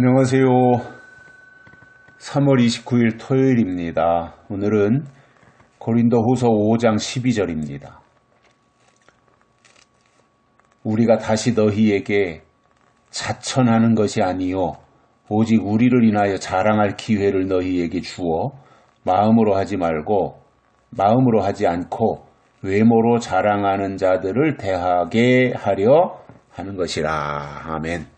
안녕하세요. 3월 29일 토요일입니다. 오늘은 고린도후서 5장 12절입니다. 우리가 다시 너희에게 자천하는 것이 아니요 오직 우리를 인하여 자랑할 기회를 너희에게 주어 마음으로 하지 않고 외모로 자랑하는 자들을 대하게 하려 하는 것이라. 아멘.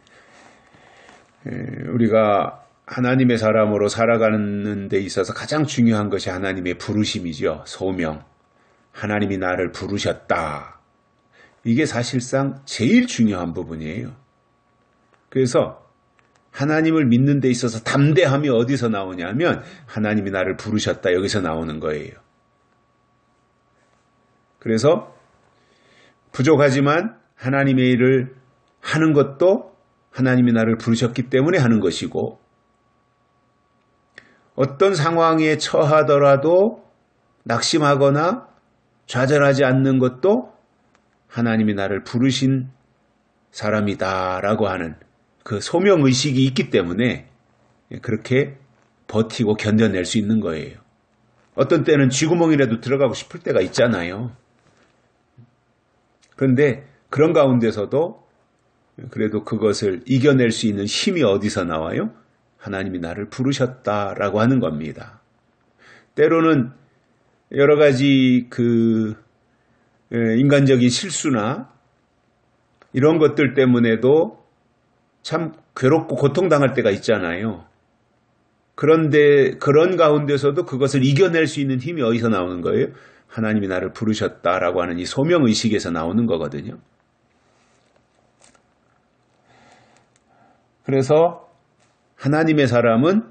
우리가 하나님의 사람으로 살아가는 데 있어서 가장 중요한 것이 하나님의 부르심이죠. 소명. 하나님이 나를 부르셨다. 이게 사실상 제일 중요한 부분이에요. 그래서 하나님을 믿는 데 있어서 담대함이 어디서 나오냐면 하나님이 나를 부르셨다. 여기서 나오는 거예요. 그래서 부족하지만 하나님의 일을 하는 것도 하나님이 나를 부르셨기 때문에 하는 것이고, 어떤 상황에 처하더라도 낙심하거나 좌절하지 않는 것도 하나님이 나를 부르신 사람이다라고 하는 그 소명의식이 있기 때문에 그렇게 버티고 견뎌낼 수 있는 거예요. 어떤 때는 쥐구멍이라도 들어가고 싶을 때가 있잖아요. 그런데 그런 가운데서도 그래도 그것을 이겨낼 수 있는 힘이 어디서 나와요? 하나님이 나를 부르셨다라고 하는 겁니다. 때로는 여러 가지 인간적인 실수나 이런 것들 때문에도 참 괴롭고 고통당할 때가 있잖아요. 그런데 그런 가운데서도 그것을 이겨낼 수 있는 힘이 어디서 나오는 거예요? 하나님이 나를 부르셨다라고 하는 이 소명의식에서 나오는 거거든요. 그래서 하나님의 사람은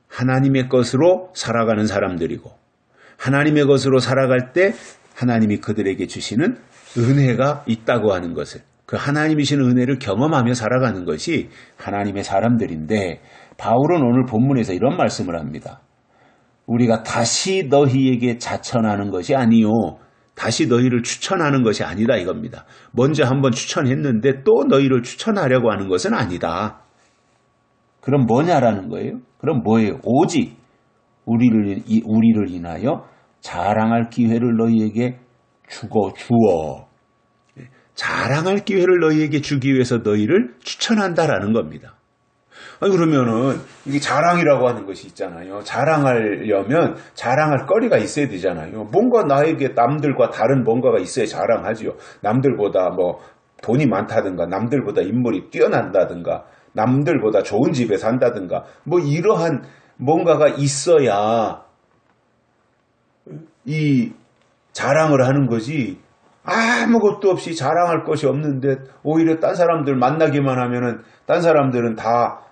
하나님의 것으로 살아가는 사람들이고, 하나님의 것으로 살아갈 때 하나님이 그들에게 주시는 은혜가 있다고 하는 것을, 그 하나님이신 은혜를 경험하며 살아가는 것이 하나님의 사람들인데, 바울은 오늘 본문에서 이런 말씀을 합니다. 우리가 다시 너희에게 자천하는 것이 아니요 다시 너희를 추천하는 것이 아니다 이겁니다. 먼저 한번 추천했는데 또 너희를 추천하려고 하는 것은 아니다. 그럼 뭐냐라는 거예요? 그럼 뭐예요? 오직 우리를 인하여 자랑할 기회를 너희에게 주어. 자랑할 기회를 너희에게 주기 위해서 너희를 추천한다라는 겁니다. 아니 그러면은 이게 자랑이라고 하는 것이 있잖아요. 자랑하려면 자랑할 거리가 있어야 되잖아요. 뭔가 나에게 남들과 다른 뭔가가 있어야 자랑하지요. 남들보다 뭐 돈이 많다든가, 남들보다 인물이 뛰어난다든가, 남들보다 좋은 집에 산다든가, 뭐 이러한 뭔가가 있어야 이 자랑을 하는 거지. 아무것도 없이 자랑할 것이 없는데 오히려 딴 사람들 만나기만 하면은 딴 사람들은 다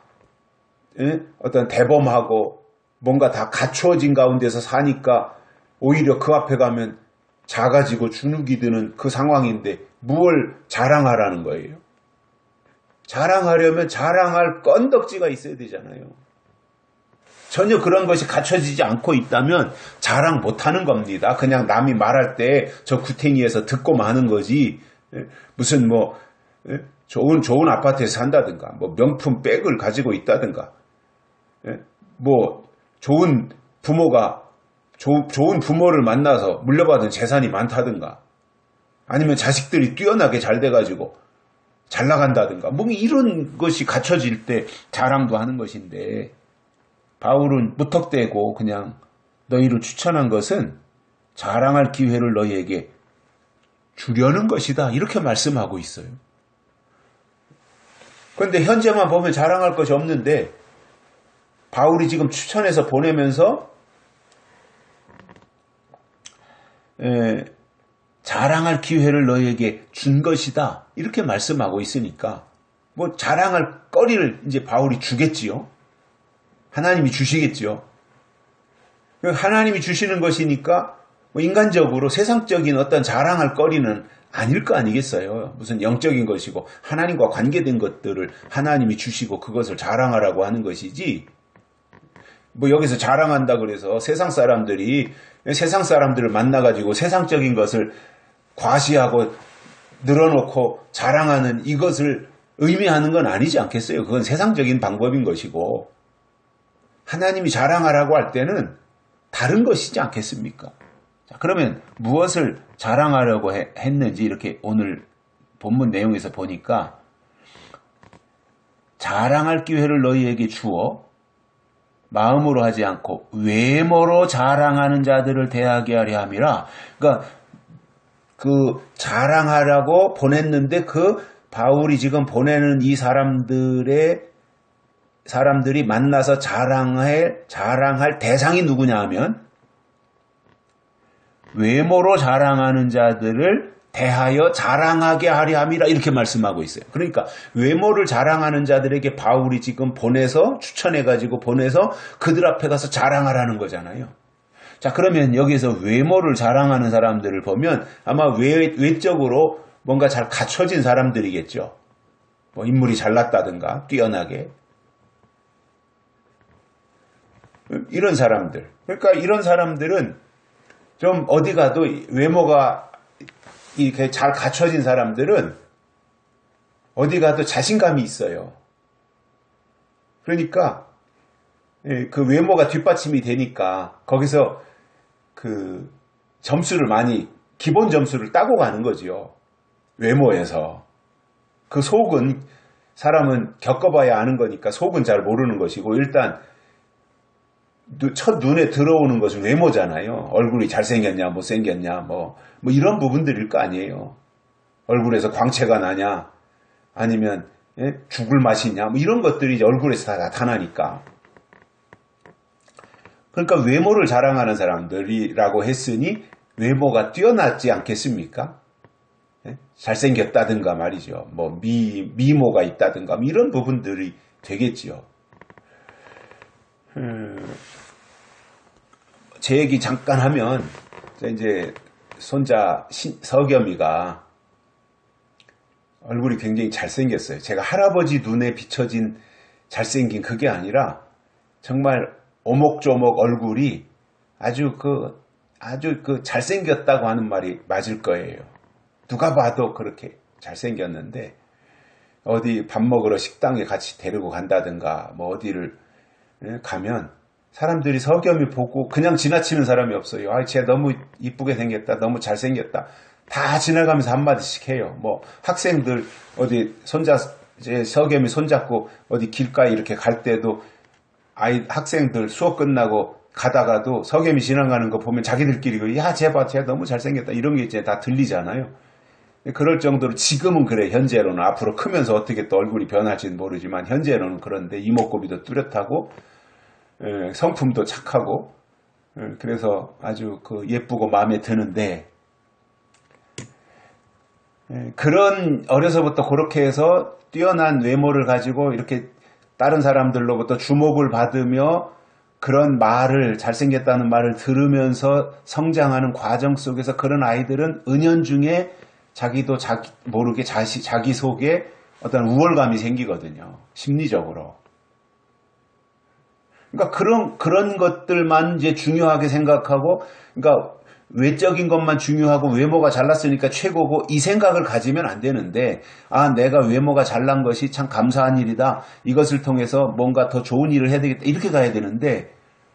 어떤 대범하고 뭔가 다 갖추어진 가운데서 사니까 오히려 그 앞에 가면 작아지고 주눅이 드는 그 상황인데 무엇을 자랑하라는 거예요. 자랑하려면 자랑할 건덕지가 있어야 되잖아요. 전혀 그런 것이 갖춰지지 않고 있다면 자랑 못하는 겁니다. 그냥 남이 말할 때 저 구탱이에서 듣고 마는 거지. 무슨 뭐 좋은 아파트에서 산다든가, 뭐 명품 백을 가지고 있다든가, 뭐 좋은 부모를 만나서 물려받은 재산이 많다든가, 아니면 자식들이 뛰어나게 잘 돼가지고 잘 나간다든가, 뭐 이런 것이 갖춰질 때 자랑도 하는 것인데, 바울은 무턱대고 그냥 너희를 추천한 것은 자랑할 기회를 너희에게 주려는 것이다 이렇게 말씀하고 있어요. 그런데 현재만 보면 자랑할 것이 없는데 바울이 지금 추천해서 보내면서 자랑할 기회를 너희에게 준 것이다 이렇게 말씀하고 있으니까 뭐 자랑할 거리를 이제 바울이 주겠지요. 하나님이 주시겠지요. 하나님이 주시는 것이니까 뭐 인간적으로 세상적인 어떤 자랑할 거리는 아닐 거 아니겠어요. 무슨 영적인 것이고 하나님과 관계된 것들을 하나님이 주시고 그것을 자랑하라고 하는 것이지, 뭐 여기서 자랑한다 그래서 세상 사람들을 만나가지고 세상적인 것을 과시하고 늘어놓고 자랑하는 이것을 의미하는 건 아니지 않겠어요? 그건 세상적인 방법인 것이고 하나님이 자랑하라고 할 때는 다른 것이지 않겠습니까? 자, 그러면 무엇을 자랑하려고 했는지 이렇게 오늘 본문 내용에서 보니까 자랑할 기회를 너희에게 주어 마음으로 하지 않고 외모로 자랑하는 자들을 대하게 하려 함이라. 그러니까 그 자랑하라고 보냈는데 그 바울이 지금 보내는 이 사람들이 만나서 자랑할 대상이 누구냐 하면 외모로 자랑하는 자들을 대하여 자랑하게 하려 함이라 이렇게 말씀하고 있어요. 그러니까 외모를 자랑하는 자들에게 바울이 지금 추천해가지고 보내서 그들 앞에 가서 자랑하라는 거잖아요. 자, 그러면 여기서 외모를 자랑하는 사람들을 보면 아마 외적으로 뭔가 잘 갖춰진 사람들이겠죠. 뭐 인물이 잘났다든가 뛰어나게. 이런 사람들. 그러니까 이런 사람들은 좀 어디 가도 외모가 이렇게 잘 갖춰진 사람들은 어디 가도 자신감이 있어요. 그러니까 그 외모가 뒷받침이 되니까 거기서 그 기본 점수를 따고 가는 거지요. 외모에서. 그 속은 사람은 겪어봐야 아는 거니까 속은 잘 모르는 것이고 일단 첫 눈에 들어오는 것은 외모잖아요. 얼굴이 잘생겼냐, 못생겼냐, 뭐 이런 부분들일 거 아니에요. 얼굴에서 광채가 나냐, 아니면 죽을 맛이냐, 뭐 이런 것들이 이제 얼굴에서 다 나타나니까. 그러니까 외모를 자랑하는 사람들이라고 했으니 외모가 뛰어났지 않겠습니까? 잘생겼다든가 말이죠. 뭐 미모가 있다든가 뭐 이런 부분들이 되겠지요. 제 얘기 잠깐 하면 이제 손자 서겸이가 얼굴이 굉장히 잘생겼어요. 제가 할아버지 눈에 비춰진 잘생긴 그게 아니라 정말 오목조목 얼굴이 아주 잘생겼다고 하는 말이 맞을 거예요. 누가 봐도 그렇게 잘생겼는데 어디 밥 먹으러 식당에 같이 데리고 간다든가 뭐 어디를 가면 사람들이 서겸이 보고 그냥 지나치는 사람이 없어요. 쟤 너무 이쁘게 생겼다. 너무 잘생겼다. 다 지나가면서 한마디씩 해요. 뭐 학생들 어디 서겸이 손잡고 어디 길가에 이렇게 갈 때도 학생들 수업 끝나고 가다가도 서겸이 지나가는 거 보면 자기들끼리 쟤 봐, 쟤 너무 잘생겼다. 이런 게 이제 다 들리잖아요. 그럴 정도로 지금은 그래. 현재로는 앞으로 크면서 어떻게 또 얼굴이 변할지는 모르지만 현재로는 그런데 이목구비도 뚜렷하고 성품도 착하고 그래서 아주 예쁘고 마음에 드는데 그런 어려서부터 그렇게 해서 뛰어난 외모를 가지고 이렇게 다른 사람들로부터 주목을 받으며 그런 말을 잘생겼다는 말을 들으면서 성장하는 과정 속에서 그런 아이들은 은연중에 자기도 모르게 자기 속에 어떤 우월감이 생기거든요. 심리적으로. 그러니까 그런 것들만 이제 중요하게 생각하고, 그러니까 외적인 것만 중요하고 외모가 잘났으니까 최고고 이 생각을 가지면 안 되는데, 내가 외모가 잘난 것이 참 감사한 일이다. 이것을 통해서 뭔가 더 좋은 일을 해야 되겠다. 이렇게 가야 되는데,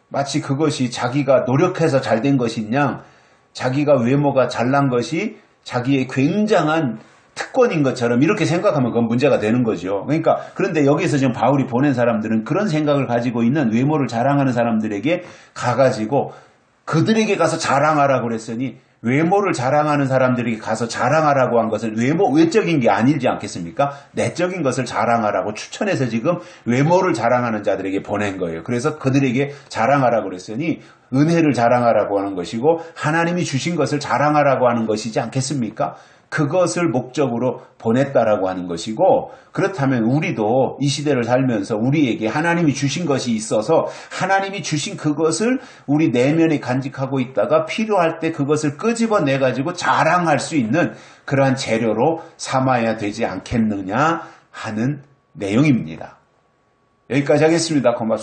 마치 그것이 자기가 노력해서 잘된 것이냐, 자기가 외모가 잘난 것이 자기의 굉장한 특권인 것처럼 이렇게 생각하면 그건 문제가 되는 거죠. 그러니까 그런데 여기서 지금 바울이 보낸 사람들은 그런 생각을 가지고 있는 외모를 자랑하는 사람들에게 가가지고 그들에게 가서 자랑하라고 그랬으니 외모를 자랑하는 사람들에게 가서 자랑하라고 한 것은 외적인 게 아니지 않겠습니까? 내적인 것을 자랑하라고 추천해서 지금 외모를 자랑하는 자들에게 보낸 거예요. 그래서 그들에게 자랑하라고 그랬으니 은혜를 자랑하라고 하는 것이고 하나님이 주신 것을 자랑하라고 하는 것이지 않겠습니까? 그것을 목적으로 보냈다라고 하는 것이고, 그렇다면 우리도 이 시대를 살면서 우리에게 하나님이 주신 것이 있어서 하나님이 주신 그것을 우리 내면에 간직하고 있다가 필요할 때 그것을 끄집어내 가지고 자랑할 수 있는 그러한 재료로 삼아야 되지 않겠느냐 하는 내용입니다. 여기까지 하겠습니다. 고맙습니다.